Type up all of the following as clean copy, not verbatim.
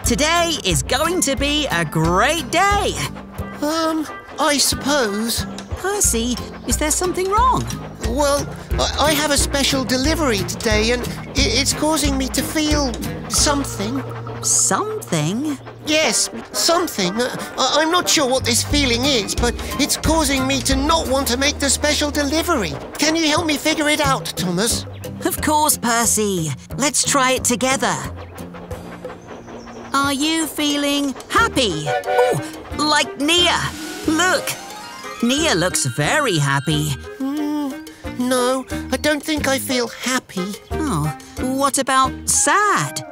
Today is going to be a great day. I suppose. Percy, is there something wrong? Well, I have a special delivery today and it's causing me to feel something. Something? Yes, something. I'm not sure what this feeling is, but it's causing me to not want to make the special delivery. Can you help me figure it out, Thomas? Of course, Percy. Let's try it together. Are you feeling happy? Oh, like Nia. Look. Nia looks very happy. No, I don't think I feel happy. Oh, what about sad?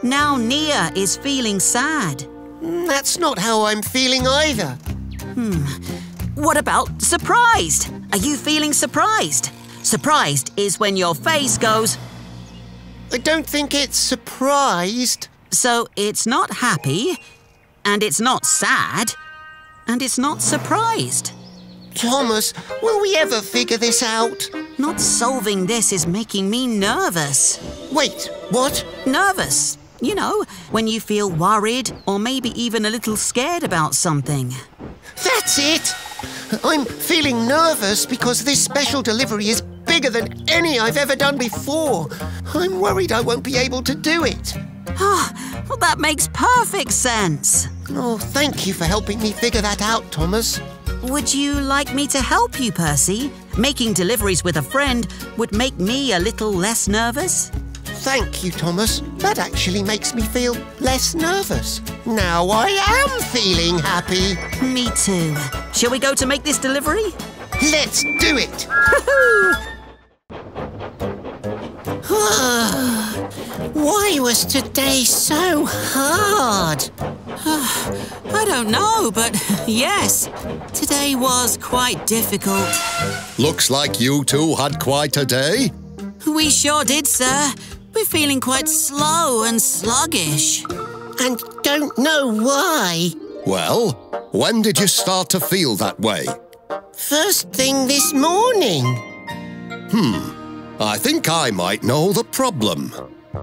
Now Nia is feeling sad. That's not how I'm feeling either. What about surprised? Are you feeling surprised? Surprised is when your face goes... I don't think it's surprised. So it's not happy, and it's not sad, and it's not surprised. Thomas, will we ever figure this out? Not solving this is making me nervous. Wait, what? Nervous. You know, when you feel worried or maybe even a little scared about something. That's it! I'm feeling nervous because this special delivery is bigger than any I've ever done before. I'm worried I won't be able to do it. Well, that makes perfect sense. Oh, thank you for helping me figure that out, Thomas. Would you like me to help you, Percy? Making deliveries with a friend would make me a little less nervous. Thank you, Thomas. That actually makes me feel less nervous. Now I am feeling happy. Me too. Shall we go to make this delivery? Let's do it! Why was today so hard? I don't know, but yes, today was quite difficult. Looks like you two had quite a day. We sure did, sir. We're feeling quite slow and sluggish. And don't know why. Well, when did you start to feel that way? First thing this morning. I think I might know the problem.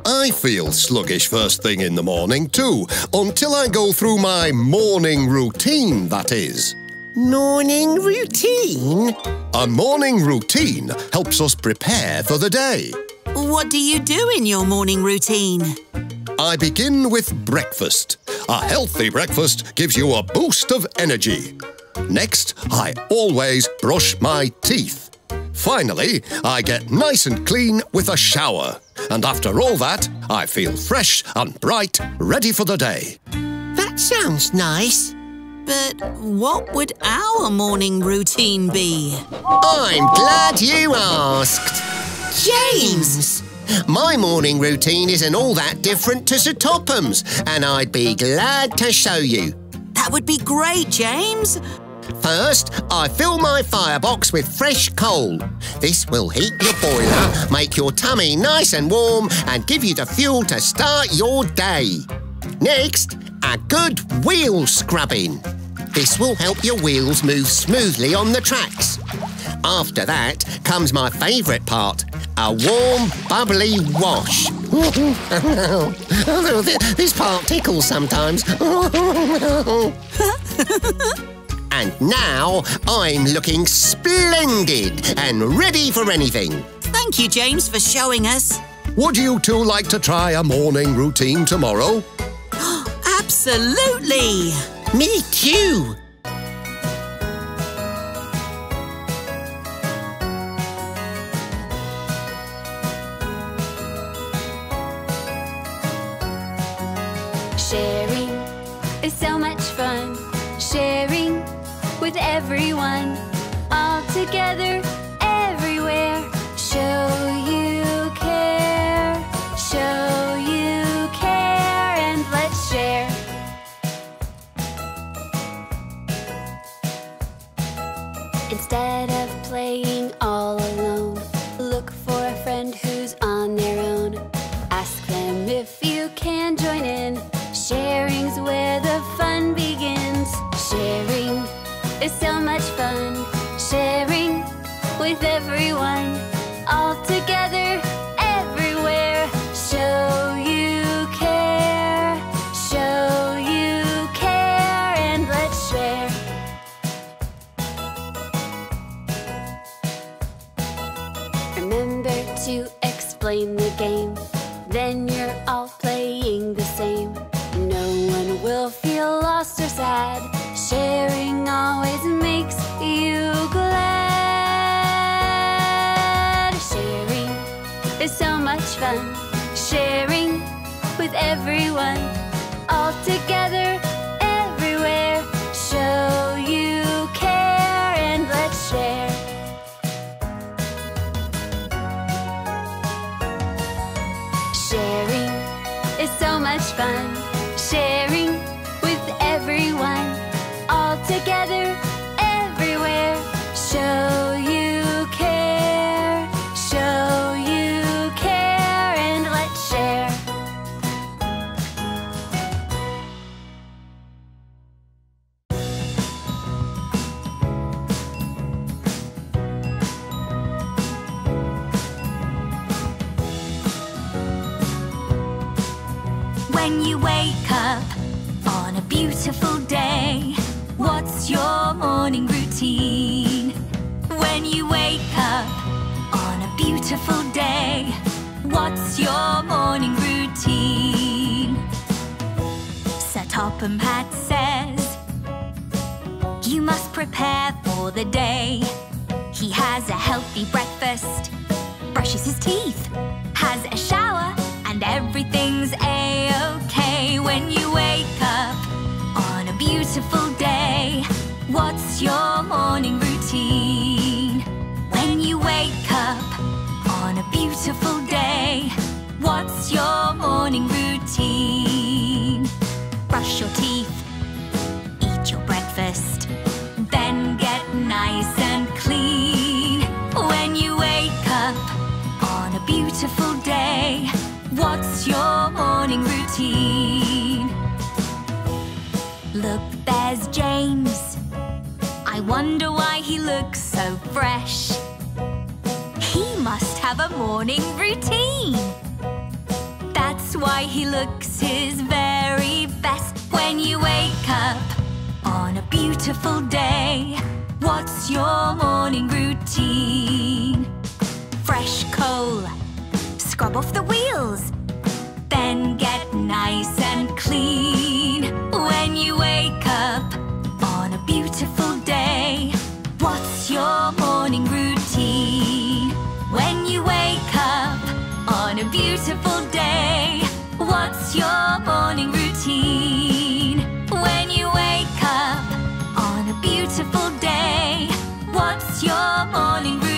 I feel sluggish first thing in the morning too, until I go through my morning routine, that is. Morning routine? A morning routine helps us prepare for the day. What do you do in your morning routine? I begin with breakfast. A healthy breakfast gives you a boost of energy. Next, I always brush my teeth. Finally, I get nice and clean with a shower. And after all that, I feel fresh and bright, ready for the day. That sounds nice. But what would our morning routine be? I'm glad you asked. James! My morning routine isn't all that different to Sir Topham's, and I'd be glad to show you. That would be great, James. First, I fill my firebox with fresh coal. This will heat your boiler, make your tummy nice and warm, and give you the fuel to start your day. Next, a good wheel scrubbing. This will help your wheels move smoothly on the tracks. After that comes my favourite part, a warm, bubbly wash. This part tickles sometimes. And now I'm looking splendid and ready for anything. Thank you, James, for showing us. Would you two like to try a morning routine tomorrow? Absolutely! Me too. Sharing is so much fun. Sharing with everyone. All together, everywhere. Show you care. Show you care. And let's share. Instead of playing all alone, look for a friend who's on their own. Ask them if you can join in. Sharing's where the fun begins. Sharing is so much fun. Sharing game. Then you're all playing the same. No one will feel lost or sad. Sharing always makes you glad. Sharing is so much fun. Sharing with everyone. All together, everywhere. Show you care and let's share. Sharing is so much fun. Sharing with everyone. All together, everywhere. Show you care. Show you care and let's share. When you wake up on a beautiful day, what's your morning routine? When you wake up on a beautiful day, what's your morning routine? Sir Topham Hatt says, you must prepare for the day. He has a healthy breakfast, brushes his teeth, has a shower, and everything's a-okay. When you wake up on a beautiful day, what's your morning routine? When you wake up on a beautiful day, what's your morning routine? Brush your teeth, eat your breakfast, then get nice and clean. When you wake up on a beautiful day, what's your morning routine? Look, there's James. I wonder why he looks so fresh. He must have a morning routine. That's why he looks his very best. When you wake up on a beautiful day, what's your morning routine? Fresh coal, scrub off the wheels, then get nice and clean. When you wake up on a beautiful day, what's your morning routine? When you wake up on a beautiful day, what's your morning routine? When you wake up on a beautiful day, what's your morning routine?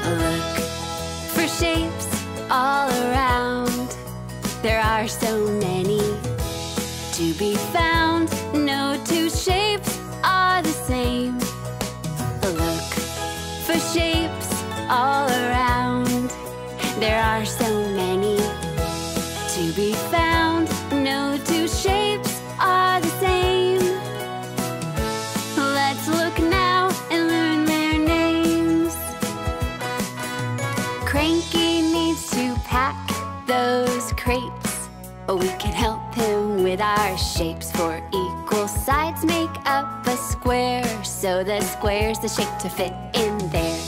Look for shapes all around. There are so many to be found. No two shapes are the same. Look for shapes all around. There are so many to be found. No two shapes are the same. Let's look now and learn their names. Cranky needs to pack those crates. We can help him with our shapes. For equal sides make up a square, so the square's the shape to fit in there.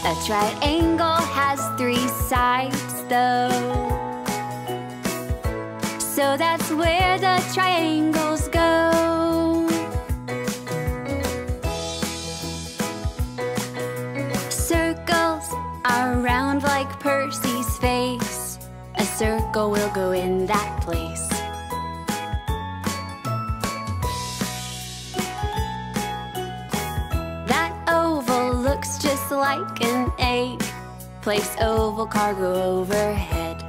A triangle has 3 sides though, so that's where the triangles go. Circles are round like Percy's face. A circle will go in that place. That oval looks just like an egg. Place oval cargo overhead.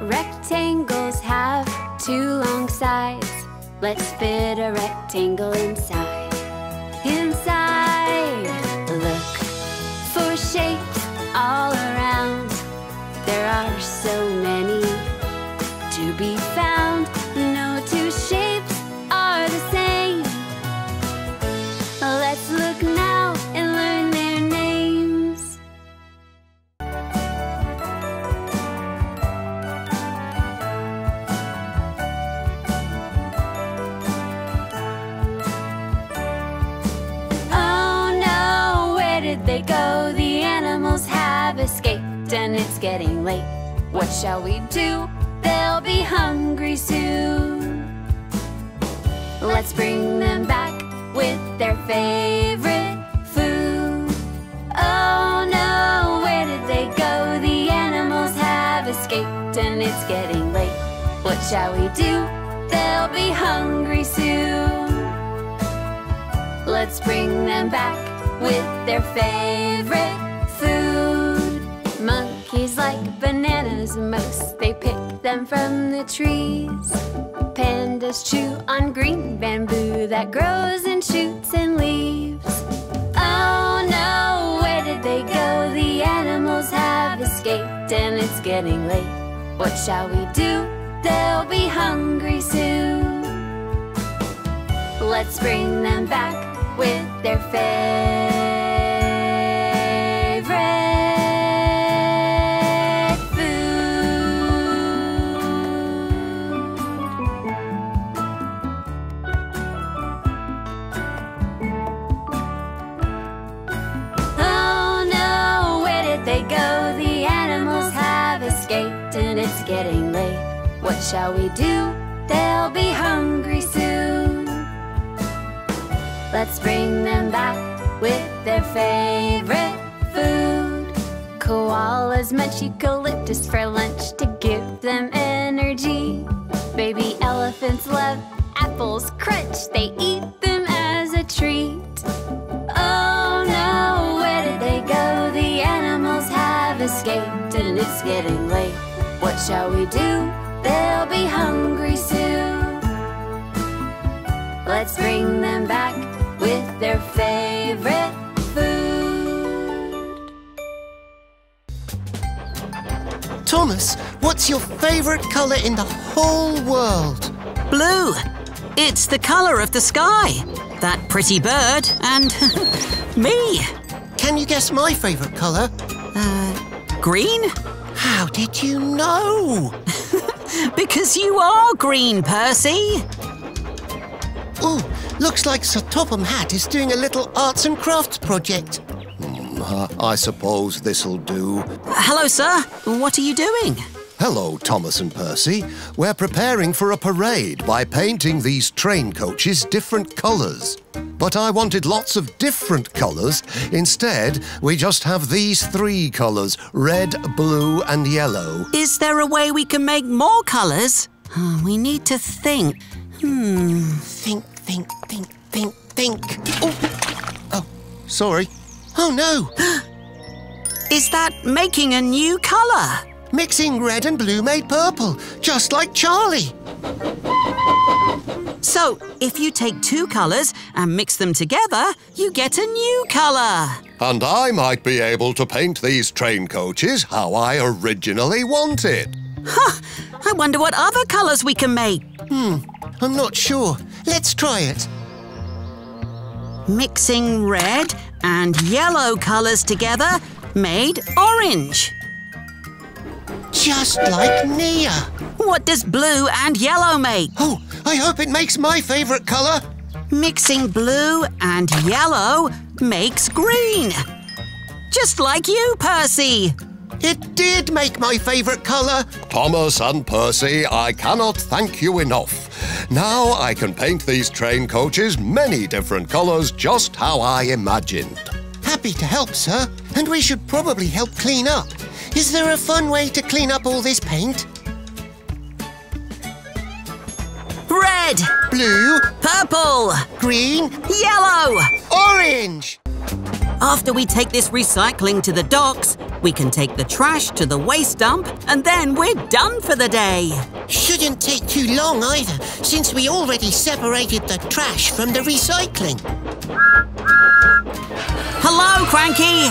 Rectangles have 2 long sides. Let's fit a rectangle inside. Inside, look for shapes all around. There are so many to be found. No two shapes are the same. Let's look did they go? The animals have escaped and it's getting late. What shall we do? They'll be hungry soon. Let's bring them back with their favorite food. Oh no, where did they go? The animals have escaped and it's getting late. What shall we do? They'll be hungry soon. Let's bring them back with their favorite food. Monkeys like bananas most, they pick them from the trees. Pandas chew on green bamboo that grows in shoots and leaves. Oh no, where did they go? The animals have escaped and it's getting late. What shall we do? They'll be hungry soon. Let's bring them back with their favorite food. Oh no, where did they go? The animals have escaped and it's getting late. What shall we do? They'll be hungry soon. Let's bring them back with their favorite food. Koalas munch eucalyptus for lunch to give them energy. Baby elephants love apples crunch, they eat them as a treat. Oh no, where did they go? The animals have escaped and it's getting late. What shall we do? They'll be hungry soon. Let's bring them back with their favorite food. Thomas, what's your favorite color in the whole world? Blue. It's the color of the sky. That pretty bird and me. Can you guess my favorite color? Green? How did you know? Because you are green, Percy. Oh, looks like Sir Topham Hatt is doing a little arts and crafts project. I suppose this'll do. Hello, sir. What are you doing? Hello, Thomas and Percy. We're preparing for a parade by painting these train coaches different colours. But I wanted lots of different colours. Instead, we just have these three colours, red, blue and yellow. Is there a way we can make more colours? We need to think. Think. Oh, sorry. Oh no! Is that making a new colour? Mixing red and blue made purple, just like Charlie. So, if you take two colours and mix them together, you get a new colour. And I might be able to paint these train coaches how I originally wanted. I wonder what other colours we can make. I'm not sure. Let's try it. Mixing red and yellow colours together made orange. Just like Nia. What does blue and yellow make? Oh, I hope it makes my favourite colour. Mixing blue and yellow makes green. Just like you, Percy. It did make my favourite colour. Thomas and Percy, I cannot thank you enough. Now I can paint these train coaches many different colours just how I imagined. Happy to help, sir. And we should probably help clean up. Is there a fun way to clean up all this paint? Red, Blue, purple, green, yellow. orange. After we take this recycling to the docks, we can take the trash to the waste dump and then we're done for the day. Shouldn't take too long either, since we already separated the trash from the recycling. Hello, Cranky.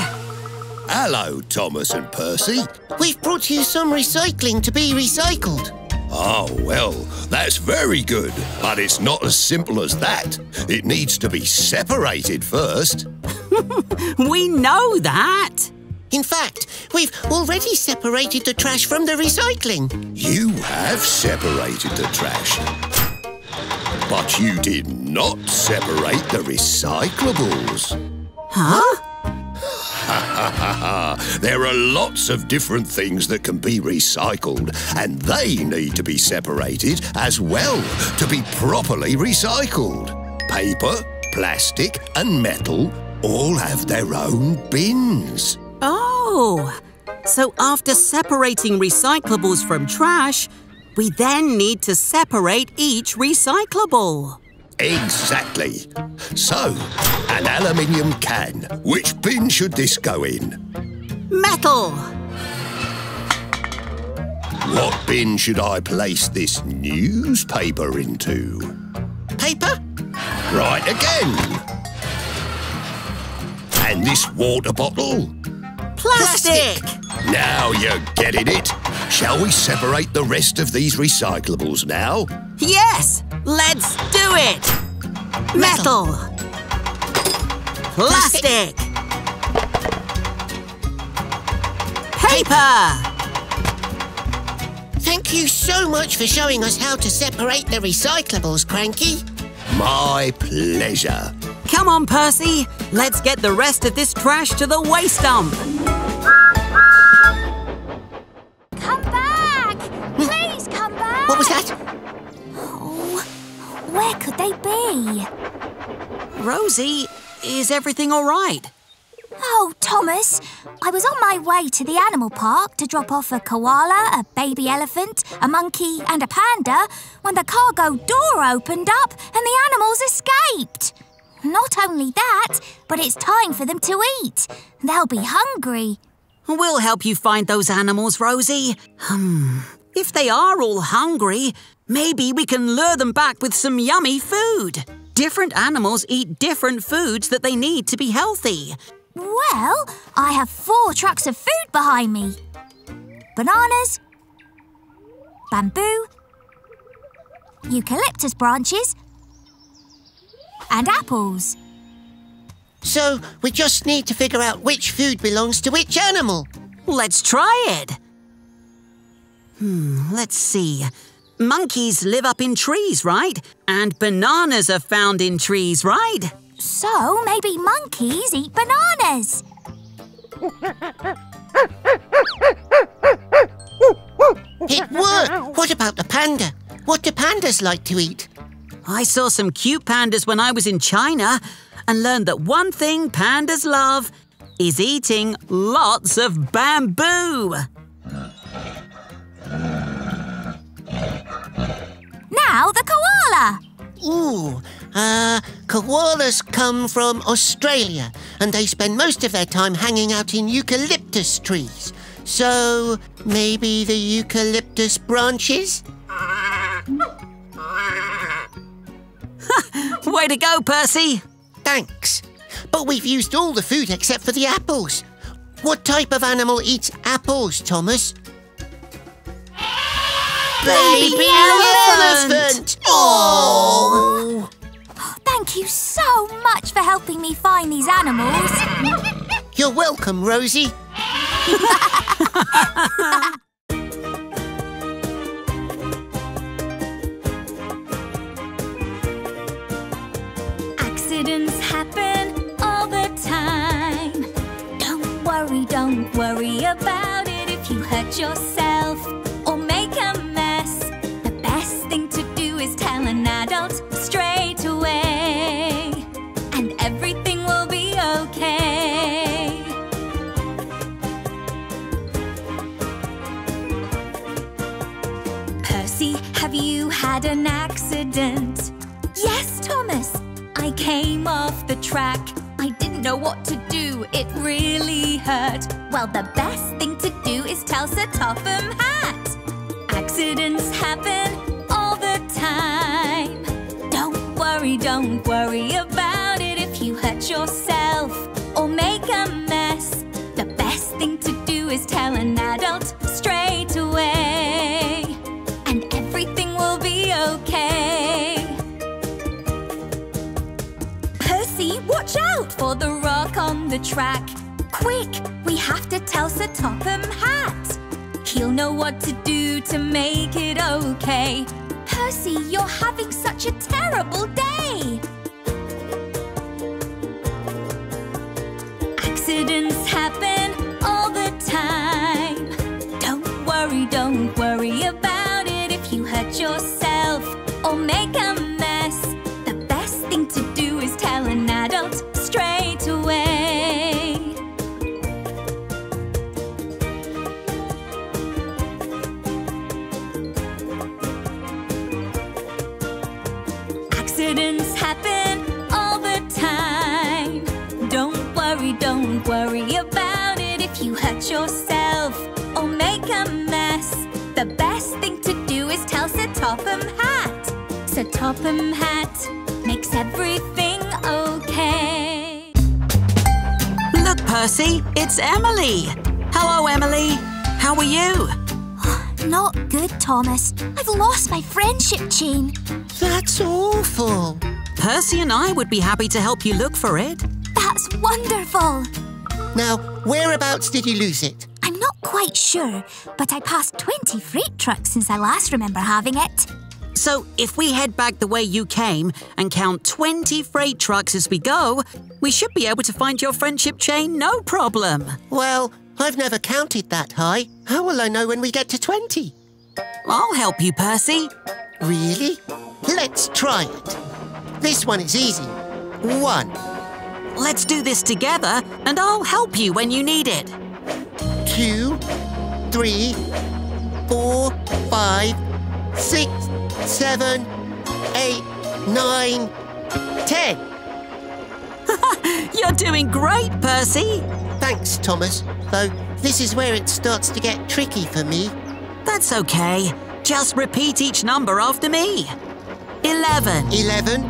Hello, Thomas and Percy. We've brought you some recycling to be recycled. Oh, well, that's very good. But it's not as simple as that. It needs to be separated first. We know that. In fact, we've already separated the trash from the recycling. You have separated the trash. But you did not separate the recyclables. Huh? There are lots of different things that can be recycled, and they need to be separated as well to be properly recycled. Paper, plastic and metal all have their own bins. Oh, so after separating recyclables from trash, we then need to separate each recyclable. Exactly. So, an aluminium can. Which bin should this go in? Metal. What bin should I place this newspaper into? Paper? Right again. And this water bottle? Plastic. Now you're getting it. Shall we separate the rest of these recyclables now? Yes, let's do it. Metal. Plastic. Paper. Thank you so much for showing us how to separate the recyclables, Cranky. My pleasure. Come on, Percy. Let's get the rest of this trash to the waste dump. Come back! Please come back! What was that? Oh, where could they be? Rosie, is everything all right? Oh, Thomas, I was on my way to the animal park to drop off a koala, a baby elephant, a monkey and a panda when the cargo door opened up and the animals escaped. Not only that, but it's time for them to eat. They'll be hungry. We'll help you find those animals, Rosie. If they are all hungry, maybe we can lure them back with some yummy food. Different animals eat different foods that they need to be healthy. Well, I have 4 trucks of food behind me. Bananas, bamboo, eucalyptus branches, and apples. So we just need to figure out which food belongs to which animal. Let's try it. Let's see. Monkeys live up in trees, right? And bananas are found in trees, right? So maybe monkeys eat bananas. It worked! What about the panda? What do pandas like to eat? I saw some cute pandas when I was in China and learned that one thing pandas love is eating lots of bamboo. Now the koala. Ooh, koalas come from Australia and they spend most of their time hanging out in eucalyptus trees. So, maybe the eucalyptus branches? Way to go, Percy. Thanks. But we've used all the food except for the apples. What type of animal eats apples, Thomas? Baby elephant! Oh! Thank you so much for helping me find these animals. You're welcome, Rosie. Accidents happen all the time. Don't worry about it if you hurt yourself or make a mess. The best thing to do is tell an adult straight away, and everything will be okay. Percy, have you had an accident? Yes, Thomas. I came off the track. I didn't know what to do. It really hurt. Well, the best thing to do is tell Sir Topham Hatt. Accidents happen all the time. Don't worry about it if you hurt yourself or make a mess. The best thing to do is tell an adult straight away, and everything will be okay. Percy, watch out for the rock on the track. Quick, we have to tell Sir Topham Hatt. He'll know what to do to make it okay. Percy, you're having such a terrible day. Accidents happen all the Accidents happen all the time. Don't worry about it if you hurt yourself or make a mess. The best thing to do is tell Sir Topham Hatt. Sir Topham Hatt makes everything okay. Look, Percy, it's Emily. Hello, Emily. How are you? Not good, Thomas. I've lost my friendship chain. That's awful. Percy and I would be happy to help you look for it. That's wonderful. Now, whereabouts did you lose it? I'm not quite sure, but I passed 20 freight trucks since I last remember having it. So if we head back the way you came and count 20 freight trucks as we go, we should be able to find your friendship chain, no problem. Well, I've never counted that high. How will I know when we get to 20? I'll help you, Percy. Really? Let's try it. This one is easy. 1. Let's do this together, and I'll help you when you need it. 2, 3, 4, 5, 6, 7, 8, 9, 10. You're doing great, Percy. Thanks, Thomas. Though this is where it starts to get tricky for me. That's okay. Just repeat each number after me. 11. 11,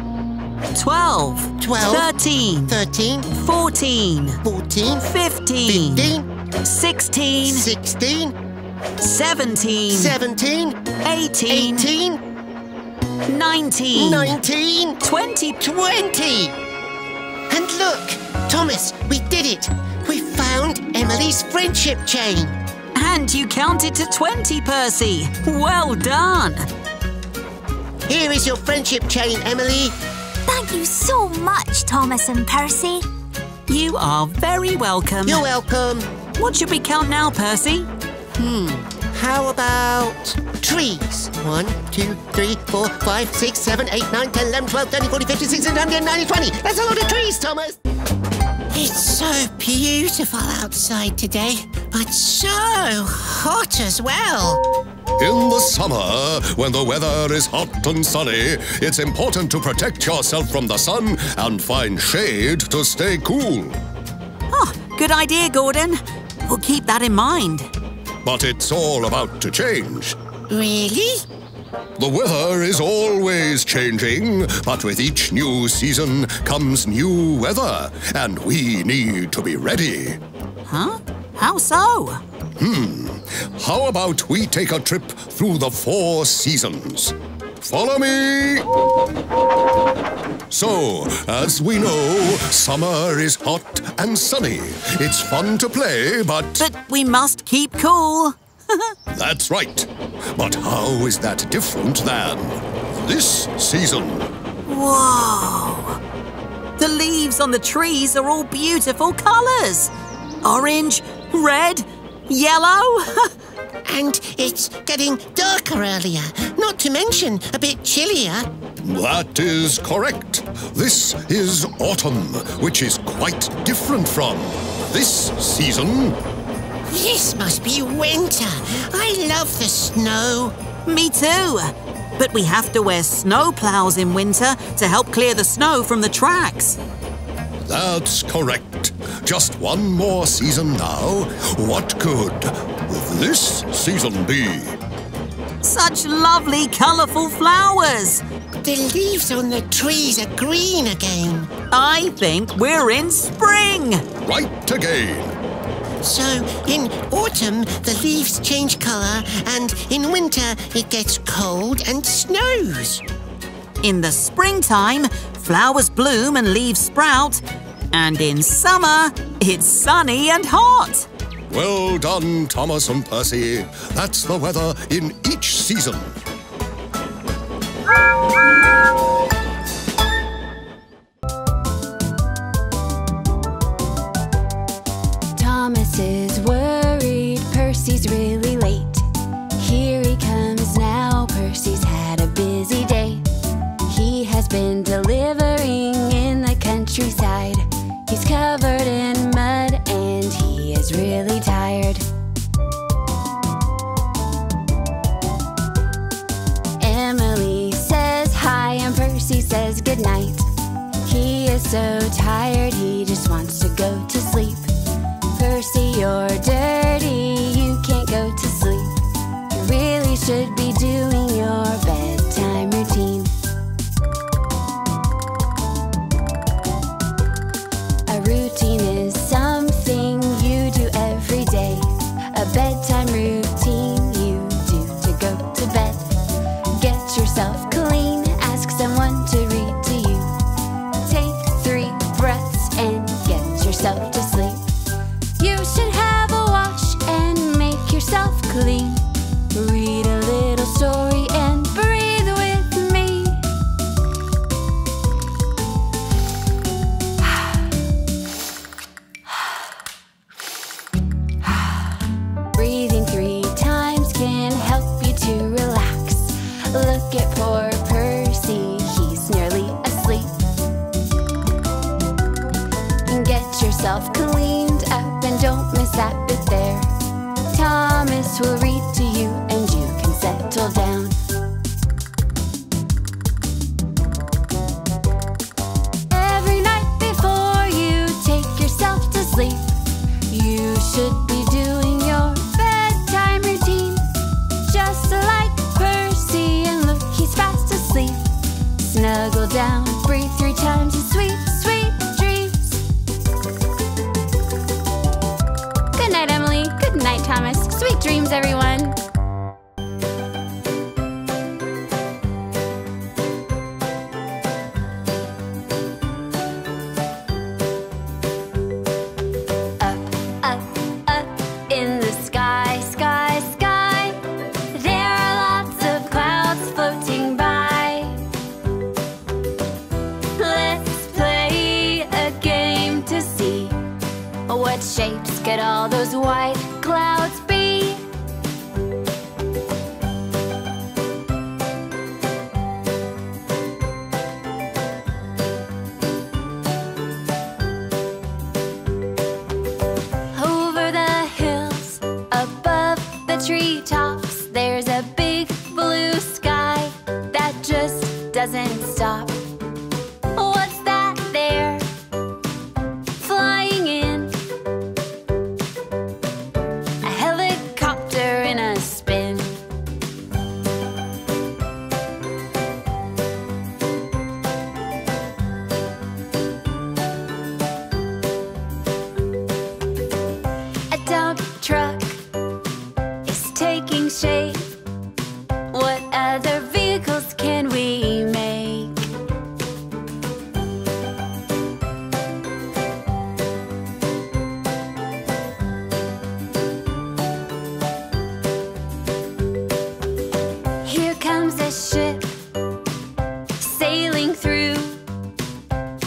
12. 12, 13. 13, 14. 14, 15. 15, 16. 16, 17. 17, 18. 18, 19. 19, 20. 20. And look, Thomas, we did it. We found Emily's friendship chain. And you counted to 20, Percy. Well done. Here is your friendship chain, Emily. Thank you so much, Thomas and Percy. You are very welcome. You're welcome. What should we count now, Percy? How about trees? 1, 2, 3, 4, 5, 6, 7, 8, 9, 10, 11, 12, 13, 14, 15, 16, 17, 19, 20. That's a lot of trees, Thomas. It's so beautiful outside today, but so hot as well. In the summer, when the weather is hot and sunny, it's important to protect yourself from the sun and find shade to stay cool. Oh, good idea, Gordon. We'll keep that in mind. But it's all about to change. Really? The weather is always changing, but with each new season comes new weather, and we need to be ready. Huh? How so? How about we take a trip through the 4 seasons? Follow me! So, as we know, summer is hot and sunny. It's fun to play, but we must keep cool. that's right. But how is that different than this season? Whoa! The leaves on the trees are all beautiful colours. Orange, red, yellow. And it's getting darker earlier, not to mention a bit chillier. That is correct. This is autumn, which is quite different from this season. This must be winter. I love the snow. Me too. But we have to wear snow plows in winter to help clear the snow from the tracks. That's correct. Just one more season now. What could this season be? Such lovely, colourful flowers. The leaves on the trees are green again. I think we're in spring. Right again. So, in autumn, the leaves change colour, and in winter, it gets cold and snows. In the springtime, flowers bloom and leaves sprout. And in summer, it's sunny and hot. Well done, Thomas and Percy. That's the weather in each season. Thomas is worried, Percy's really late. Here he comes now, Percy's had a busy day. He has been delivering in the countryside. He's covered in mud and he is really tired. Emily says hi and Percy says goodbye. good night. He is so tired, he just wants to go to sleep. Percy, you're dirty, you can't go to sleep. You really should be doing your bedtime routine. A routine is something you do every day. A bedtime routine you do to go to bed. Get yourself clean, ask someone to read to you. Take 3 breaths and get yourself to sleep. You should have a wash and make yourself clean. Read a little story and breathe with me. Breathing 3 times can help you to relax. Look at poor Percy, he's nearly asleep. Get yourself cleaned up and don't miss that bit there. Thomas will read to you and you can settle down. Every night before you take yourself to sleep, you should be doing your bedtime routine. Just like Percy, and look, he's fast asleep. Snuggle down, breathe 3 times and sweet, sweet dreams. Good night, Emily. Good night, Thomas. Sweet dreams, everyone. Up, up in the sky, sky, sky. There are lots of clouds floating by. Let's play a game to see what shapes could all those white clouds be. Over the hills, above the treetops, there's a big blue sky that just doesn't stop. What's that there? Flying in. A helicopter in a spin. A dump truck is taking shape. What other vehicles can we make? Here comes a ship sailing through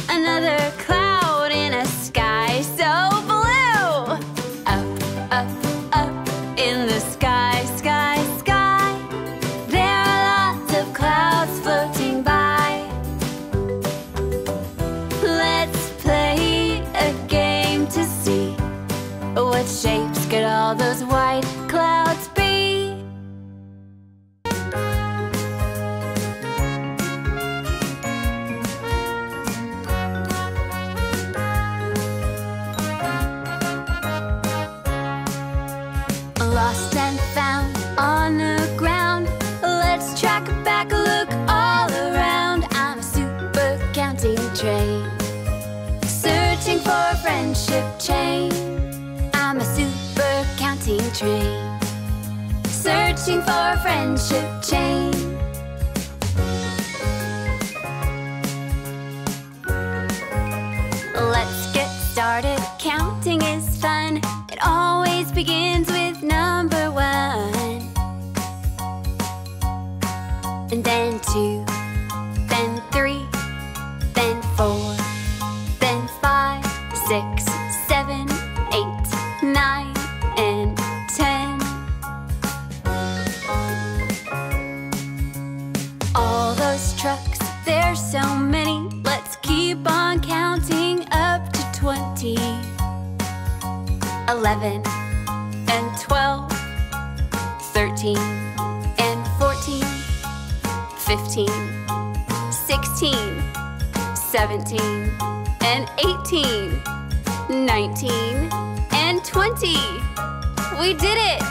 another cloud in a sky so blue. Up, up, up in the sky, sky, sky. There are lots of clouds floating by. Let's play a game to see what shapes could all those white clouds be. Lost and found on the ground. Let's track back, look all around. I'm a super counting train, searching for a friendship chain. I'm a super counting train, searching for a friendship chain. Let's get started. Counting is fun. It always begins with number 1. And then 2, then 3, then 4, then 5, 6, 7, 8, 9, and 10. All those trucks, there's so many. Let's keep on counting up to 20. 11 and 12, 13 and 14, 15, 16, 17 and 18, 19 and 20. We did it!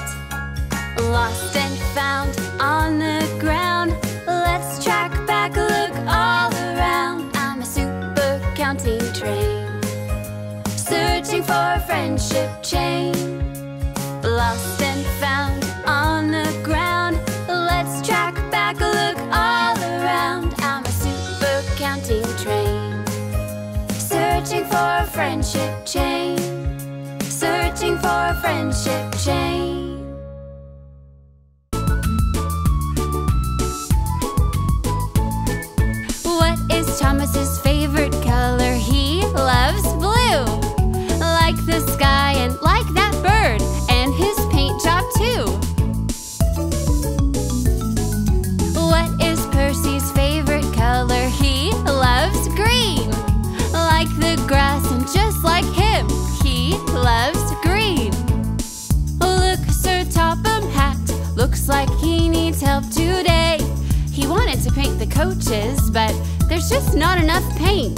Lost and found on the ground. Let's track back, look all around. I'm a super counting train, searching for a friendship chain. Lost and found on the ground. Let's track back, look all around. I'm a super counting train, searching for a friendship chain, searching for a friendship chain. What is Thomas's favorite color? He loves blue, like the sky and like that bird, and his paint job too. What is Percy's favorite color? He loves green, like the grass and just like him, he loves green. Look, Sir Topham Hatt looks like he needs help today. He wanted to paint the coaches, but there's just not enough paint.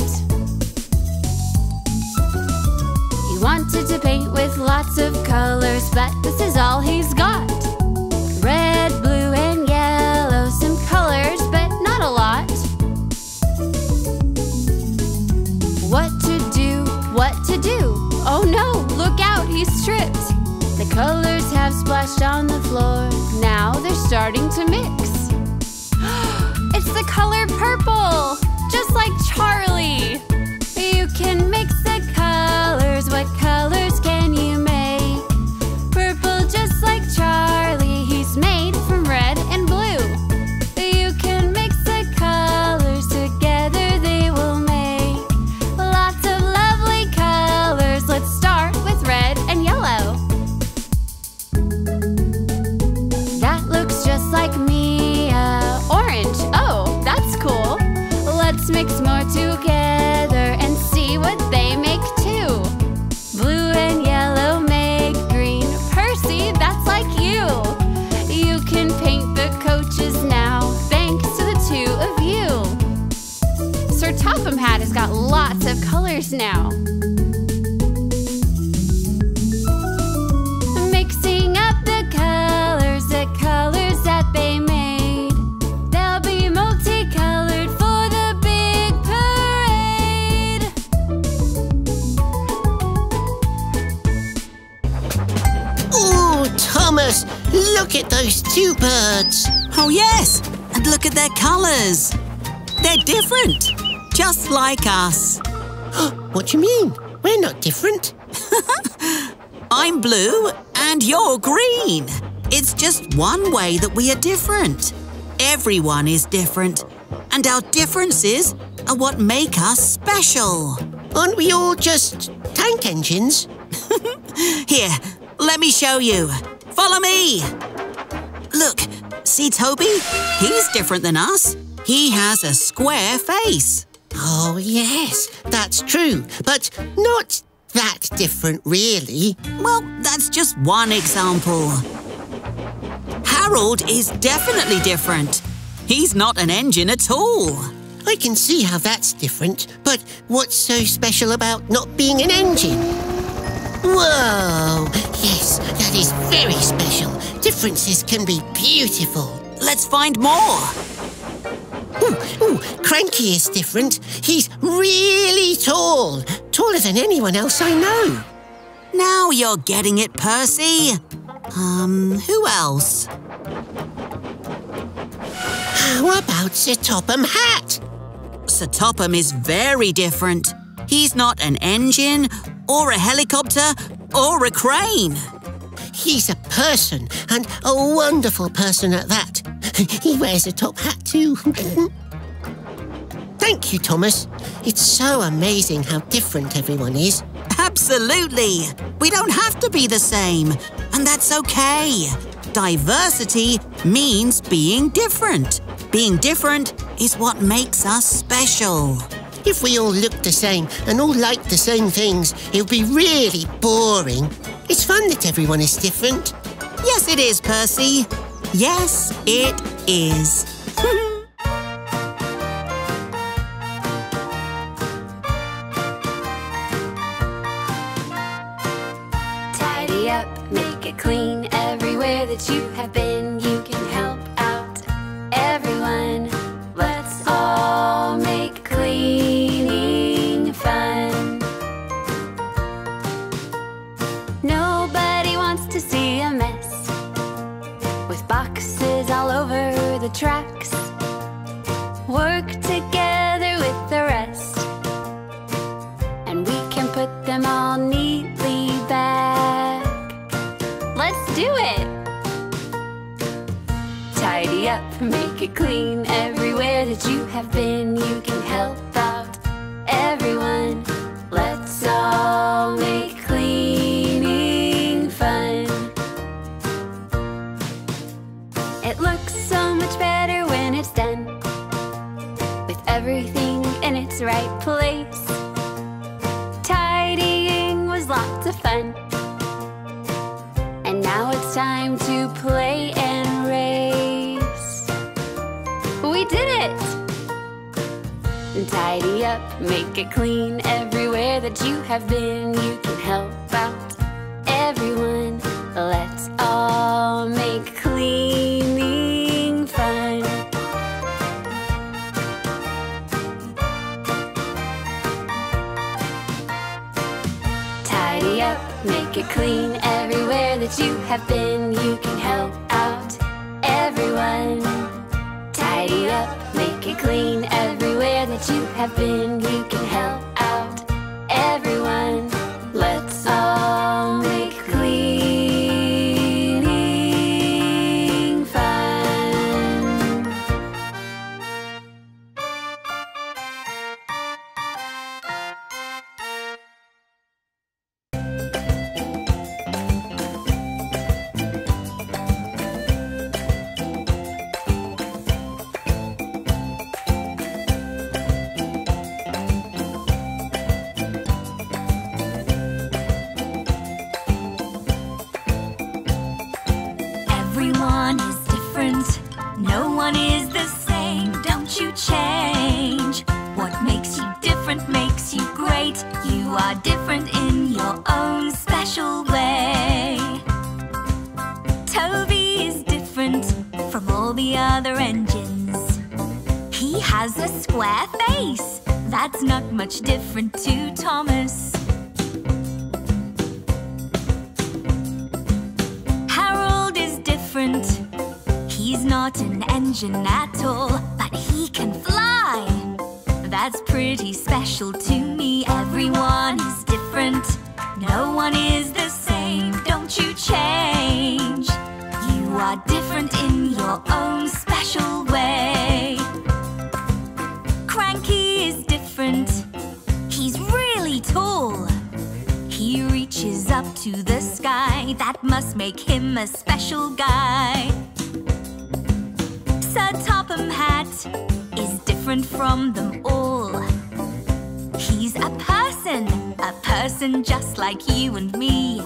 He wanted to paint with lots of colors, but this is all he's got. Red, blue, and yellow, some colors, but not a lot. What to do, what to do? Oh no, look out, he's tripped. The colors have splashed on the floor, now they're starting to mix. It's the color purple, just like Charlie. You can mix the colors, what colors can you make? Purple just like Charlie, he's made from red and blue. You can mix the colors together, they will make lots of lovely colors. Let's start with red and yellow. That looks just like me, orange. Oh, that's cool. Let's mix more together and see what they make too. Blue and yellow make green. Percy, that's like you. You can paint the coaches now, thanks to the two of you. Sir Topham Hatt has got lots of colors now. Mixing up the colors that they made. They'll be multicolored for the big parade. Ooh, Thomas, look at those two birds. Oh, yes, and look at their colours. They're different, just like us. What do you mean? We're not different. I'm blue and you're green. It's just one way that we are different. Everyone is different, and our differences are what make us special. Aren't we all just tank engines? Here, let me show you. Follow me. Look, see Toby? He's different than us. He has a square face. Oh, yes, that's true, but not that different, really. Well, that's just one example. Harold is definitely different. He's not an engine at all. I can see how that's different, but what's so special about not being an engine? Whoa! Yes, that is very special. Differences can be beautiful. Let's find more. Ooh, Cranky is different. He's really tall. Taller than anyone else I know. Now you're getting it, Percy. Who else? How about Sir Topham Hatt? Sir Topham is very different. He's not an engine, or a helicopter, or a crane. He's a person, and a wonderful person at that. He wears a top hat too. Thank you, Thomas. It's so amazing how different everyone is. Absolutely. We don't have to be the same, and that's okay. Diversity means being different. Being different is what makes us special. If we all looked the same and all liked the same things, it would be really boring. It's fun that everyone is different. Yes, it is, Percy. Yes, it is. up, make it clean. Everywhere that you have been, you can help out everyone. Let's all make cleaning fun. Nobody wants to see a mess with boxes all over the tracks. Work together with the rest, and we can put them all neatly back. Let's do it! Tidy up, make it clean. Everywhere that you have been, you can help out everyone. Let's all make cleaning fun. It looks so much better when it's done, with everything in its right place. Tidying was lots of fun, and now it's time to play and race. We did it! Tidy up, make it clean. Everywhere that you have been, you can help out everyone. Let's all make cleaning fun. Tidy up, make it clean. Everywhere that you have been, you can help out everyone. Tidy up, make it clean. Everywhere that you have been, you can help out everyone. Let's all make cleaning fun. Everyone is different, no one is the same. Don't you change. What makes you different makes you great. You are different in your own special way. Toby is different from all the other engines. He has a square face. That's not much different to Thomas. Harold is different. He's not an engine at all, but he can fly. That's pretty special to me. Everyone is different, no one is the same. Don't you change. You are different in your own special way. Cranky is different. He's really tall. He reaches up to the sky. That must make him a special guy. Sir Topham Hatt is different from them all. He's a person just like you and me.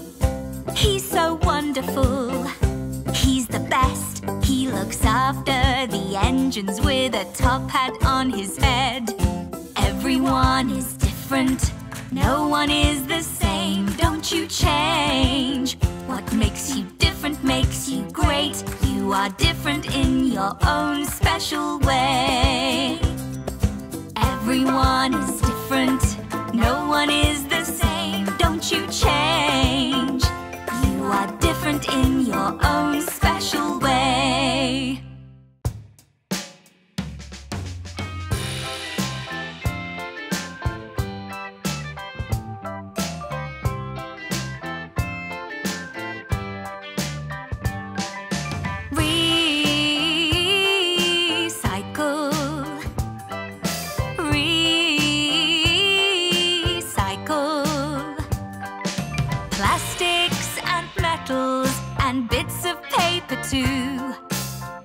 He's so wonderful. He's the best. He looks after the engines with a top hat on his head. Everyone is different, no one is the same. Don't you change. What makes you different makes you great. You are different in your own special way. Everyone is different, no one is the same. Don't you change. You are different in your own special way.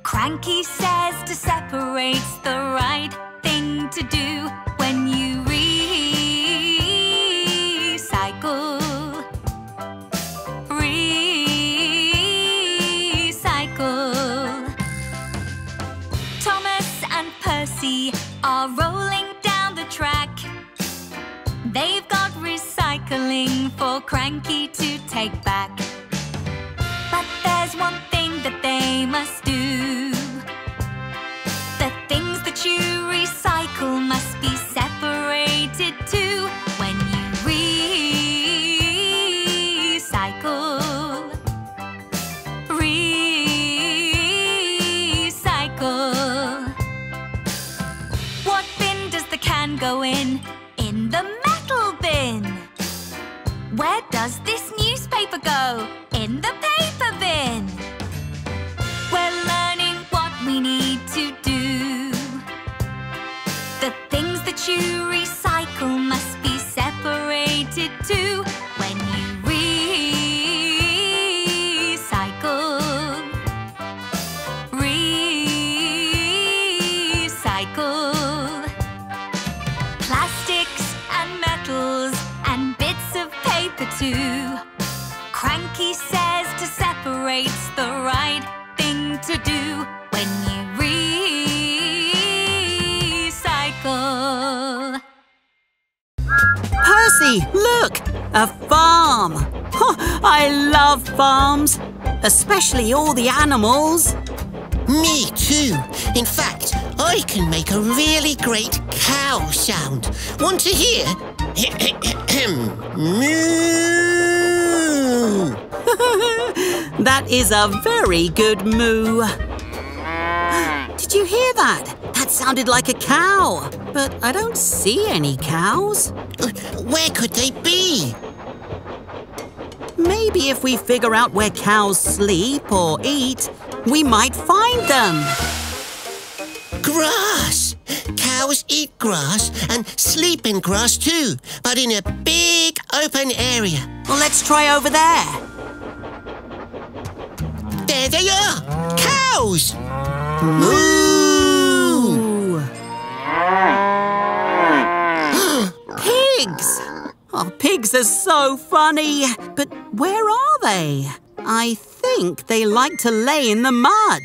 Cranky says to separate's the right thing to do when you recycle. Recycle. Thomas and Percy are rolling down the track. They've got recycling for Cranky to take back. But there's one thing that they must do. The things that you recycle must be separated too when you recycle. Recycle. What bin does the can go in? In the metal bin. Where does this newspaper go? In the paper bin. We're learning what we need to do. The things that you recycle must be separated too when you recycle. Recycle. Plastics and metals and bits of paper too. Cranky says to separate's the right thing to do when you recycle. Percy, look! A farm! Oh, I love farms, especially all the animals. Me too. In fact, I can make a really great cow sound. Want to hear? Moo! That is a very good moo. Did you hear that? That sounded like a cow, but I don't see any cows. Where could they be? Maybe if we figure out where cows sleep or eat, we might find them. Grass! Cows eat grass and sleep in grass too, but in a big open area. Well, let's try over there. There they are! Cows! Moo! Pigs! Oh, pigs are so funny. But where are they? I think they like to lay in the mud.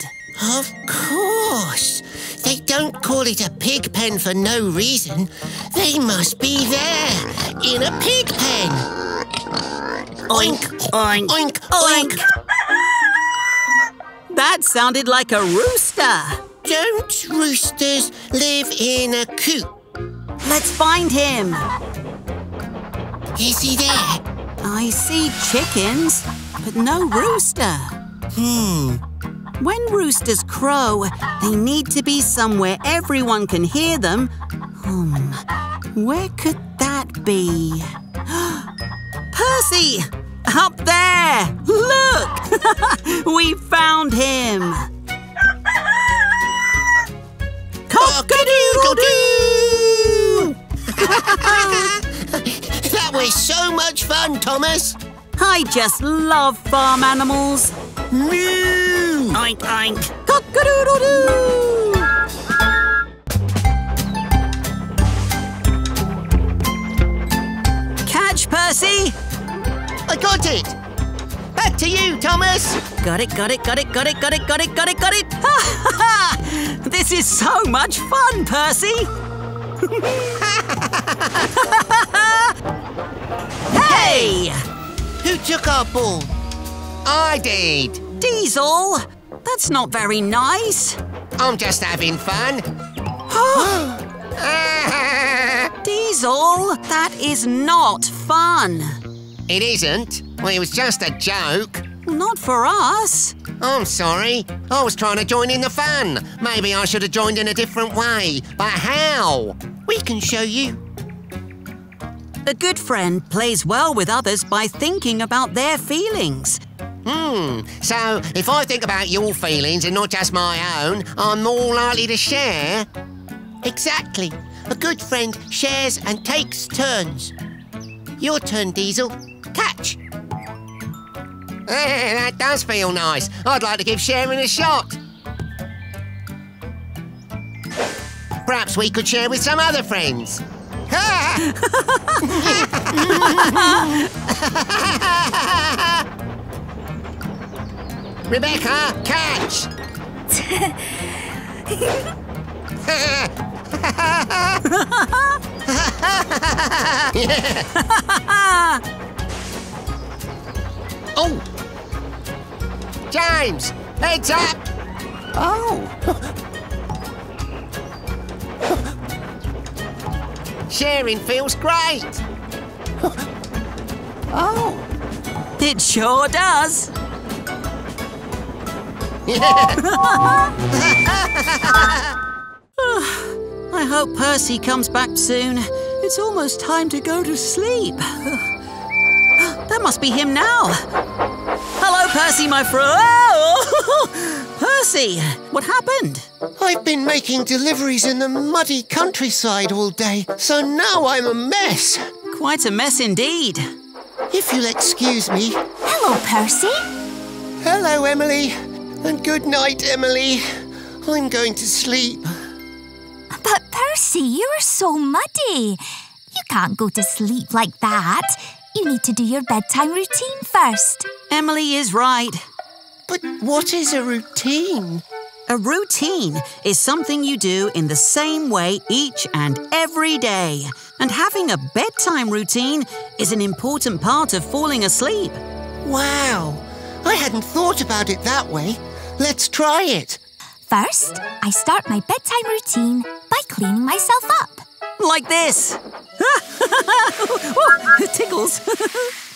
Of course. They don't call it a pig pen for no reason. They must be there, in a pig pen. Oink, Oink, oink, oink. That sounded like a rooster. Don't roosters live in a coop? Let's find him. Is he there? I see chickens, but no rooster. When roosters crow, they need to be somewhere everyone can hear them. Where could that be? Percy! Up there! Look! We found him! Cock-a-doodle-doo! That was so much fun, Thomas. I just love farm animals. Moo! Oink, oink. Cock-a-doodle-doo! Catch, Percy! I got it! Back to you, Thomas! Got it, got it, got it, got it, got it, got it, got it, got it! Ha ha ha! This is so much fun, Percy! Hey! Who took our ball? I did. Diesel! That's not very nice. I'm just having fun. Diesel, that is not fun. It isn't. Well, it was just a joke. Not for us. I'm sorry. I was trying to join in the fun. Maybe I should have joined in a different way. But how? We can show you. A good friend plays well with others by thinking about their feelings. So if I think about your feelings and not just my own, I'm more likely to share. Exactly. A good friend shares and takes turns. Your turn, Diesel. Catch. That does feel nice. I'd like to give sharing a shot. Perhaps we could share with some other friends. Rebecca, catch! Oh! James, heads up! Oh. Sharing feels great. Oh. It sure does. I hope Percy comes back soon. It's almost time to go to sleep. That must be him now. Hello, Percy, my friend. Oh! Percy, what happened? I've been making deliveries in the muddy countryside all day, so now I'm a mess. Quite a mess indeed. If you'll excuse me. Hello, Percy. Hello, Emily. And good night, Emily. I'm going to sleep. But Percy, you are so muddy. You can't go to sleep like that. You need to do your bedtime routine first. Emily is right. But what is a routine? A routine is something you do in the same way each and every day. And having a bedtime routine is an important part of falling asleep. Wow. I hadn't thought about it that way. Let's try it. First, I start my bedtime routine by cleaning myself up. Like this. It tickles.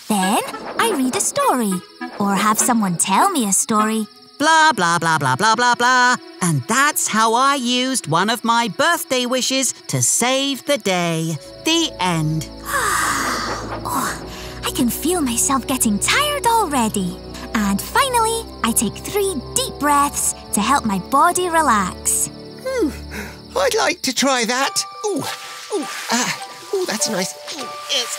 Then I read a story or have someone tell me a story. Blah, blah, blah, blah, blah, blah, blah. And that's how I used one of my birthday wishes to save the day. The end. Oh, I can feel myself getting tired already. And finally, I take 3 deep breaths to help my body relax. I'd like to try that. Ooh, that's nice. Yes.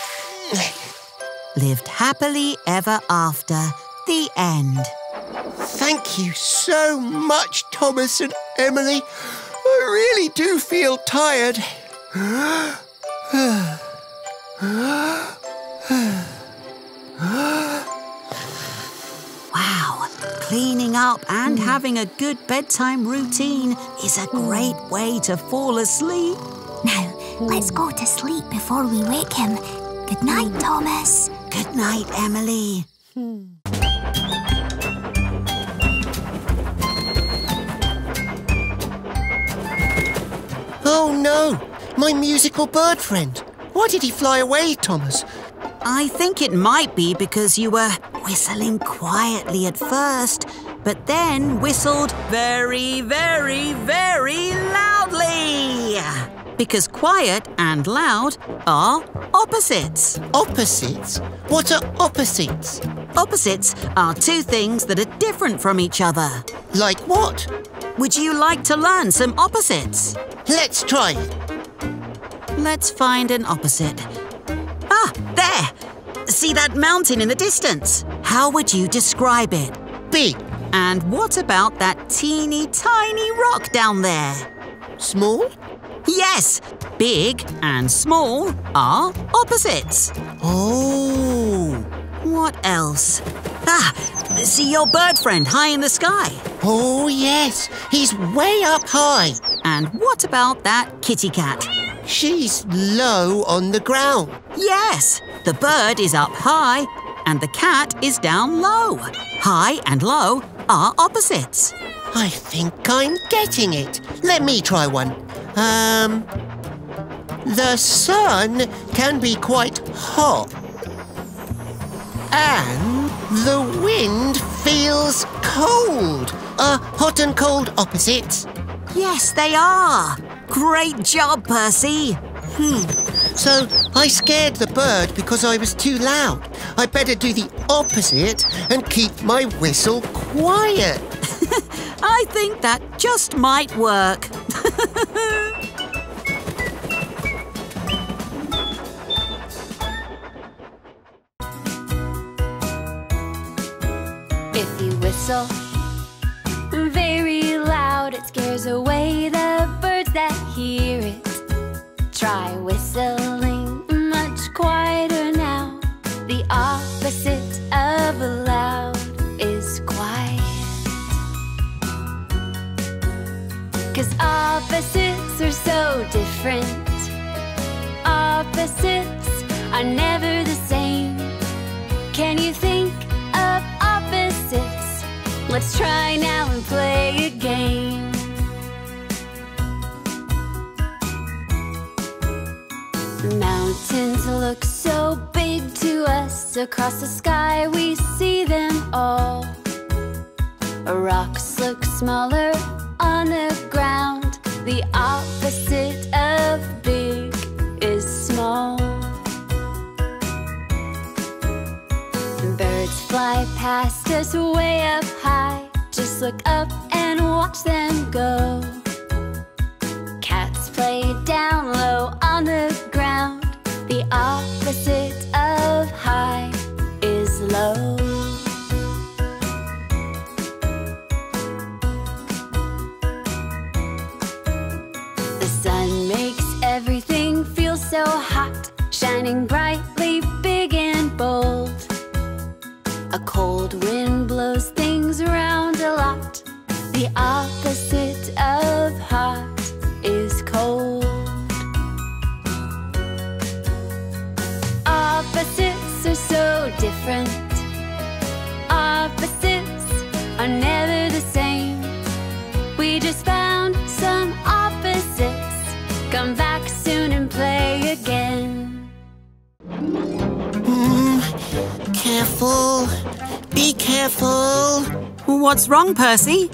Lived happily ever after. The end. Thank you so much, Thomas and Emily. I really do feel tired. Wow, cleaning up and having a good bedtime routine is a great way to fall asleep. Now, let's go to sleep before we wake him. Good night, Thomas. Good night, Emily. Oh no, my musical bird friend. Why did he fly away, Thomas? I think it might be because you were whistling quietly at first, but then whistled very, very, very loudly. Because quiet and loud are opposites. Opposites? What are opposites? Opposites are 2 things that are different from each other. Like what? Would you like to learn some opposites? Let's try it. Let's find an opposite. Ah, there! See that mountain in the distance? How would you describe it? Big. And what about that teeny tiny rock down there? Small? Yes, big and small are opposites. Oh. What else? Ah, see your bird friend high in the sky. Oh, yes. He's way up high. And what about that kitty cat? She's low on the ground. Yes, the bird is up high and the cat is down low. High and low are opposites. I think I'm getting it. Let me try one. The sun can be quite hot. And the wind feels cold. Are hot and cold opposites? Yes, they are. Great job, Percy. So I scared the bird because I was too loud. I better do the opposite and keep my whistle quiet. I think that just might work. If you whistle very loud, it scares away the birds that hear it. Try whistling much quieter now. The opposite of loud is quiet. 'Cause opposites are so different. Opposites are never the same. Can you think of opposites Let's try now and play a game. Mountains look so big to us. Across the sky we see them all. Rocks look smaller on the ground. The opposite of big is small. Birds fly past us way up high. Just look up and watch them go. Cats play down low on the ground. The opposite of high is low. The sun makes everything feel so hot, shining brightly, big and bold. A cold wind blows things around a lot. The opposite of hot is cold. Opposites are so different. Opposites are never the same. We just found some opposites. Come back soon and play again. Careful. Be careful. What's wrong, Percy?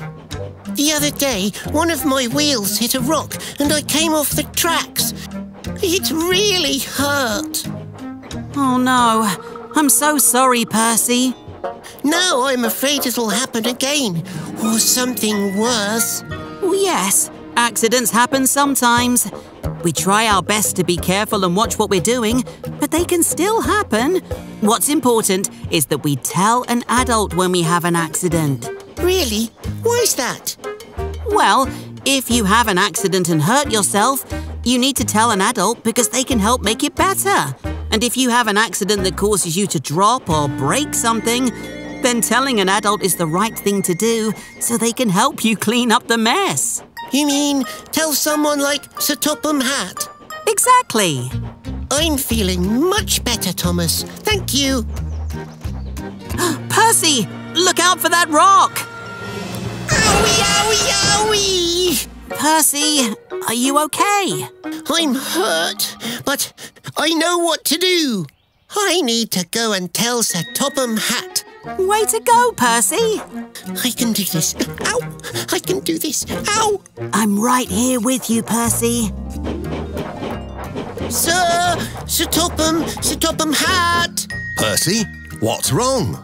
The other day, one of my wheels hit a rock and I came off the tracks. It really hurt. Oh no, I'm so sorry, Percy. Now I'm afraid it'll happen again, or something worse. Yes, accidents happen sometimes. We try our best to be careful and watch what we're doing, but they can still happen. What's important is that we tell an adult when we have an accident. Really? Why's that? Well, if you have an accident and hurt yourself, you need to tell an adult because they can help make it better. And if you have an accident that causes you to drop or break something, then telling an adult is the right thing to do so they can help you clean up the mess. You mean tell someone like Sir Topham Hatt? Exactly. I'm feeling much better, Thomas. Thank you. Percy, look out for that rock. Owie, owie, owie! Percy, are you okay? I'm hurt, but I know what to do. I need to go and tell Sir Topham Hatt. Way to go, Percy. I can do this. Ow! I can do this. Ow! I'm right here with you, Percy. Sir Topham Hatt! Percy, what's wrong?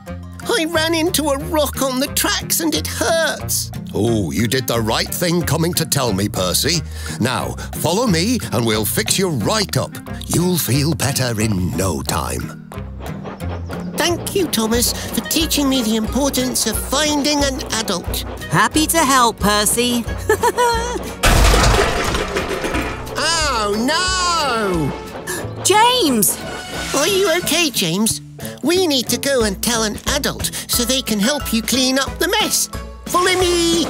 I ran into a rock on the tracks and it hurts. Oh, you did the right thing coming to tell me, Percy. Now, follow me and we'll fix you right up. You'll feel better in no time. Thank you, Thomas, for teaching me the importance of finding an adult. Happy to help, Percy. Oh, no! James! Are you okay, James? We need to go and tell an adult so they can help you clean up the mess. Follow me!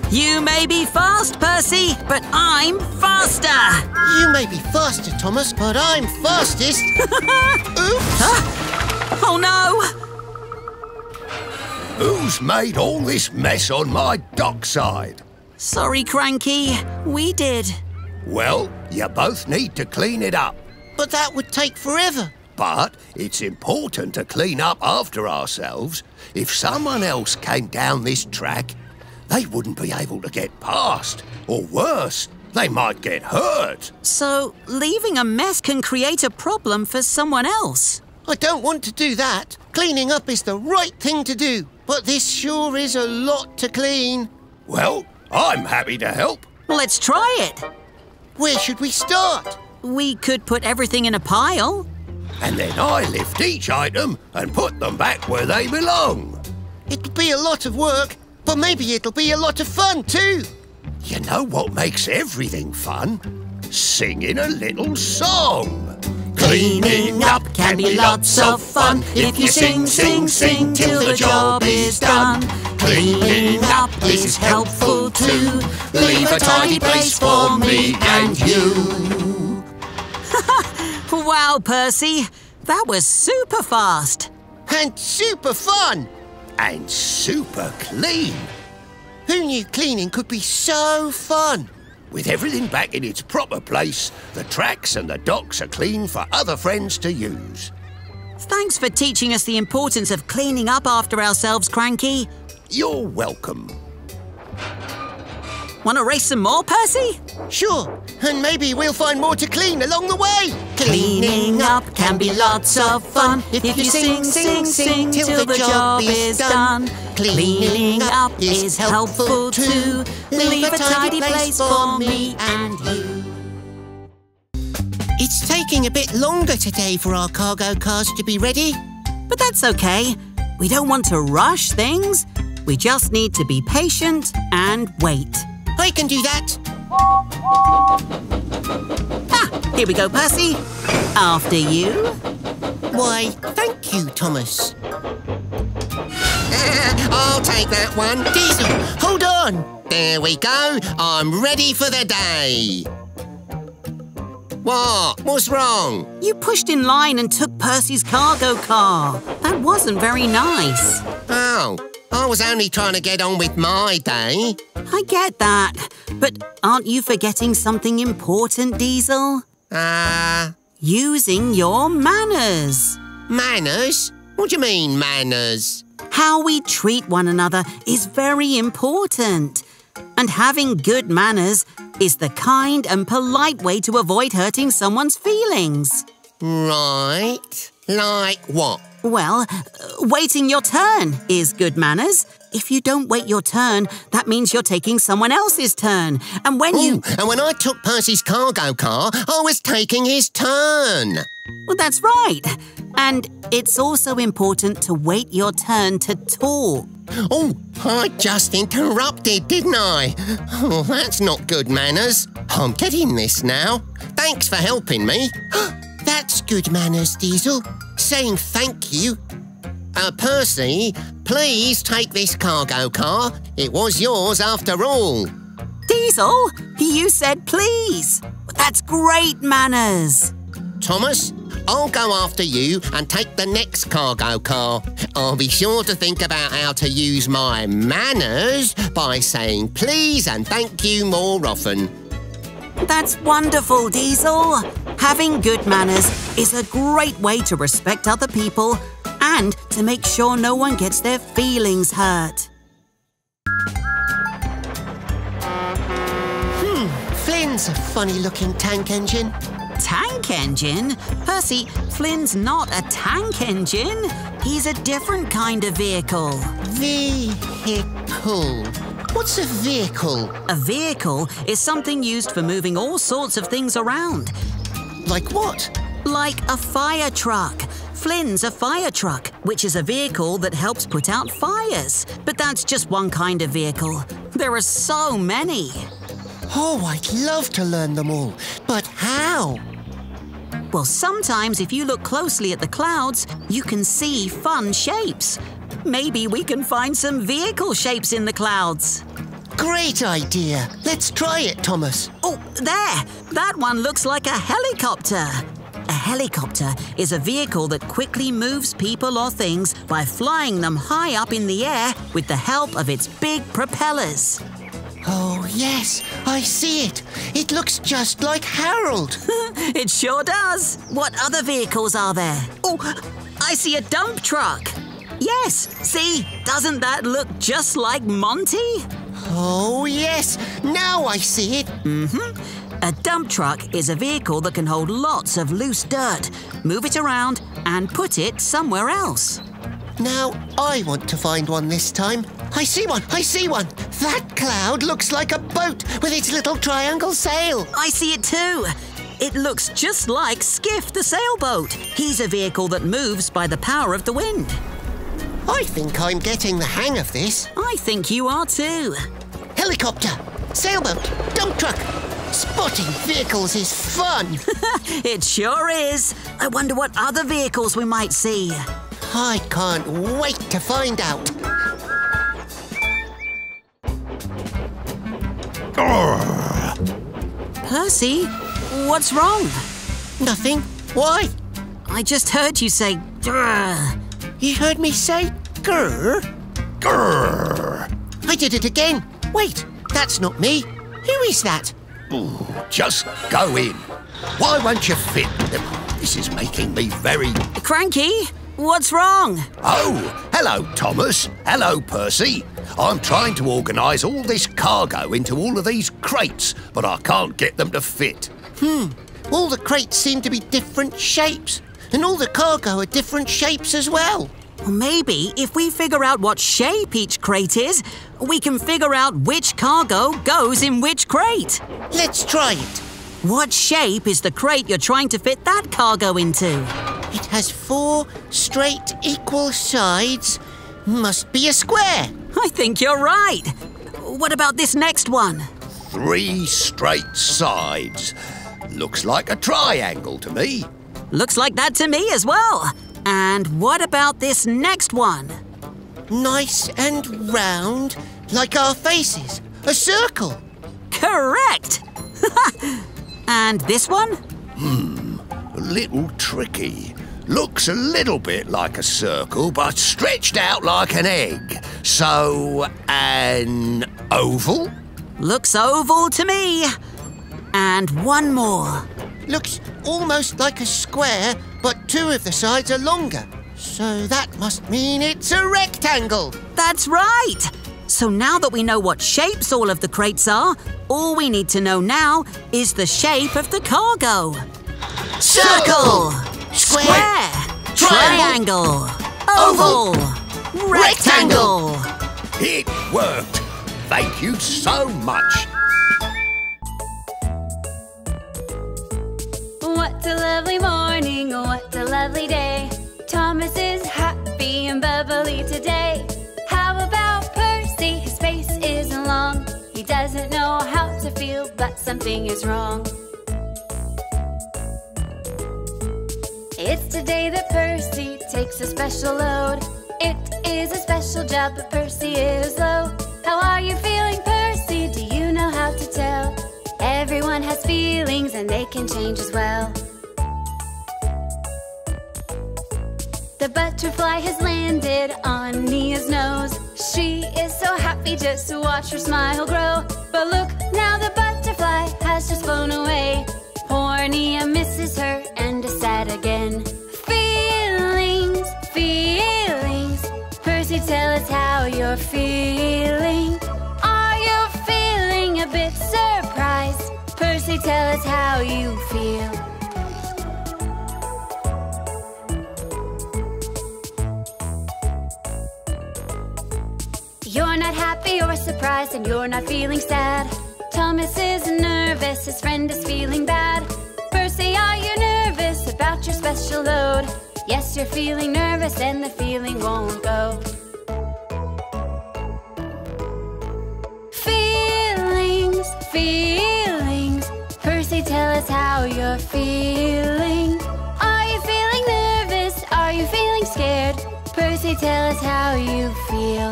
You may be fast, Percy, but I'm faster. You may be faster, Thomas, but I'm fastest. Oops! Oh, no! Who's made all this mess on my dockside? Sorry, Cranky. We did. Well, you both need to clean it up. But that would take forever. But it's important to clean up after ourselves. If someone else came down this track, they wouldn't be able to get past. Or worse, they might get hurt. So, leaving a mess can create a problem for someone else. I don't want to do that. Cleaning up is the right thing to do. But this sure is a lot to clean. Well, I'm happy to help. Let's try it. Where should we start? We could put everything in a pile. And then I lift each item and put them back where they belong. It'll be a lot of work, but maybe it'll be a lot of fun too. You know what makes everything fun? Singing a little song. Cleaning up can be lots of fun if you sing, sing, sing till the job is done. Cleaning up is helpful too. Leave a tidy place for me and you. Wow, Percy, that was super fast. And super fun. And super clean. Who knew cleaning could be so fun? With everything back in its proper place, the tracks and the docks are clean for other friends to use. Thanks for teaching us the importance of cleaning up after ourselves, Cranky. You're welcome. Want to race some more, Percy? Sure, and maybe we'll find more to clean along the way. Cleaning up can be lots of fun if you sing, sing, sing till the job is done. Cleaning up is helpful too. Leave a tidy place for me and you. It's taking a bit longer today for our cargo cars to be ready. But that's okay. We don't want to rush things. We just need to be patient and wait. I can do that. Ah, here we go, Percy. After you. Why, thank you, Thomas. I'll take that one. Diesel, hold on. There we go. I'm ready for the day. What? What's wrong? You pushed in line and took Percy's cargo car. That wasn't very nice. Oh, I was only trying to get on with my day. I get that. But aren't you forgetting something important, Diesel? Using your manners. Manners? What do you mean, manners? How we treat one another is very important. And having good manners is the kind and polite way to avoid hurting someone's feelings. Right. Like what? Well, waiting your turn is good manners. If you don't wait your turn, that means you're taking someone else's turn. And when And when I took Percy's cargo car, I was taking his turn. Well, that's right. And it's also important to wait your turn to talk. Oh, I just interrupted, didn't I? Oh, that's not good manners. I'm getting this now. Thanks for helping me. That's good manners, Diesel. Saying thank you. Percy, please take this cargo car. It was yours after all. Diesel, you said please. That's great manners. Thomas, I'll go after you and take the next cargo car. I'll be sure to think about how to use my manners by saying please and thank you more often. That's wonderful, Diesel. Having good manners is a great way to respect other people and to make sure no one gets their feelings hurt. Flynn's a funny-looking tank engine. Tank engine? Percy, Flynn's not a tank engine. He's a different kind of vehicle. Vehicle. What's a vehicle? A vehicle is something used for moving all sorts of things around. Like what? Like a fire truck. Flynn's a fire truck, which is a vehicle that helps put out fires. But that's just one kind of vehicle. There are so many. Oh, I'd love to learn them all. But how? Well, sometimes if you look closely at the clouds, you can see fun shapes. Maybe we can find some vehicle shapes in the clouds. Great idea. Let's try it, Thomas. Oh, there! That one looks like a helicopter. A helicopter is a vehicle that quickly moves people or things by flying them high up in the air with the help of its big propellers. Oh, yes, I see it. It looks just like Harold. It sure does. What other vehicles are there? Oh, I see a dump truck. Yes, see, doesn't that look just like Monty? Oh, yes, now I see it. A dump truck is a vehicle that can hold lots of loose dirt, move it around and put it somewhere else. Now I want to find one this time. I see one, I see one. That cloud looks like a boat with its little triangle sail. I see it too. It looks just like Skiff the sailboat. He's a vehicle that moves by the power of the wind. I think I'm getting the hang of this. I think you are too. Helicopter, sailboat, dump truck. Spotting vehicles is fun. It sure is. I wonder what other vehicles we might see. I can't wait to find out. Percy, what's wrong? Nothing. Why? I just heard you say, "Grr." You heard me say grr? Grrr. I did it again. Wait, that's not me. Who is that? Ooh, just go in. Why won't you fit? This is making me very... Cranky? What's wrong? Oh, hello, Thomas. Hello, Percy. I'm trying to organise all this cargo into all of these crates, but I can't get them to fit. All the crates seem to be different shapes. And all the cargo are different shapes as well. Well, maybe if we figure out what shape each crate is, we can figure out which cargo goes in which crate. Let's try it. What shape is the crate you're trying to fit that cargo into? It has 4 straight equal sides. Must be a square. I think you're right. What about this next one? 3 straight sides. Looks like a triangle to me. Looks like that to me as well. And what about this next one? Nice and round, like our faces. A circle. Correct! And this one? A little tricky. Looks a little bit like a circle, but stretched out like an egg. So, an oval? Looks oval to me. And one more. Looks almost like a square, but 2 of the sides are longer. So that must mean it's a rectangle. That's right! So now that we know what shapes all of the crates are, all we need to know now is the shape of the cargo. Circle! Square! Triangle! Oval! Rectangle! It worked. Thank you so much. What a lovely morning, what a lovely day. Thomas is happy and bubbly today. How about Percy? His face isn't long. He doesn't know how to feel, but something is wrong. It's today that Percy takes a special load. It is a special job, but Percy is low. How are you feeling, Percy? Do you know how to tell? Everyone has feelings and they can change as well. The butterfly has landed on Nia's nose. She is so happy just to watch her smile grow. But look, now the butterfly has just flown away. Poor Nia misses her and is sad again. Feelings, feelings. Percy, tell us how you're feeling. Are you feeling a bit surprised? Percy, tell us how you feel. You're not happy or surprised and you're not feeling sad. Thomas is nervous, his friend is feeling bad. Percy, are you nervous about your special load? Yes, you're feeling nervous and the feeling won't go. Feelings, feelings. Percy, tell us how you're feeling. Are you feeling nervous? Are you feeling scared? Percy, tell us how you feel.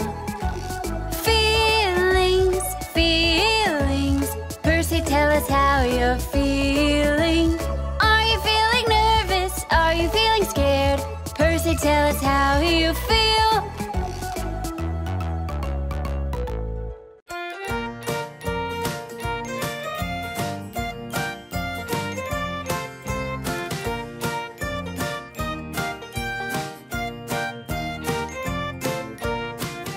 Feelings, feelings. Percy, tell us how you're feeling. Are you feeling nervous? Are you feeling scared? Percy, tell us how you feel.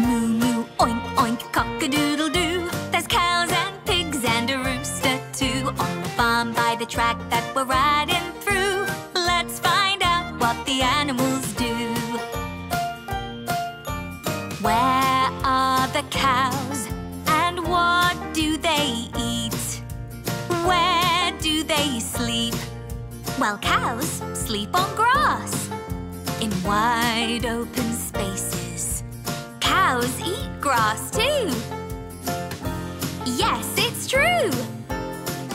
Moo moo, oink oink, cock-a-doodle-doo. There's cows and pigs and a rooster too on the farm by the track that we're riding through. Let's find out what the animals do. Where are the cows and what do they eat? Where do they sleep? Well, cows sleep on grass in wide open spaces. Cows eat grass too. Yes, it's true.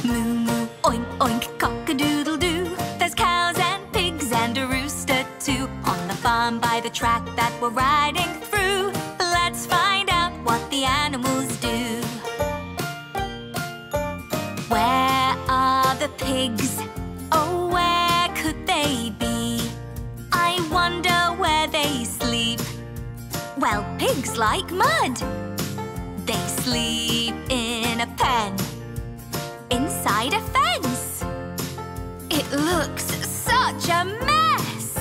Moo moo, oink oink, cock-a-doodle-doo. There's cows and pigs and a rooster too on the farm by the track that we're riding through. Let's find out what the animals do. Where are the pigs? Oh, where could they be? I wonder where they sleep. Well, pigs like mud. They sleep in a pen inside a fence. It looks such a mess.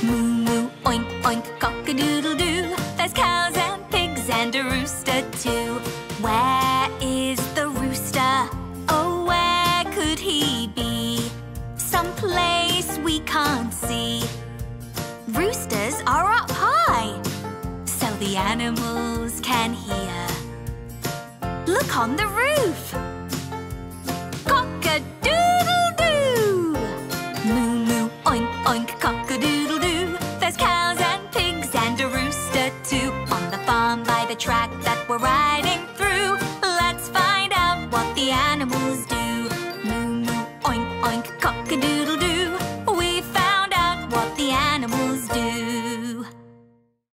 Moo moo, oink oink, cock-a-doodle-doo. There's cows and pigs and a rooster too. Where is the rooster? Oh, where could he be? Someplace we can't see. Roosters are up high, so the animals can hear. Look on the roof. Cock-a-doodle-doo. Moo moo, oink oink, cock-a-doodle-doo. There's cows and pigs and a rooster too. On the farm by the track that we're riding.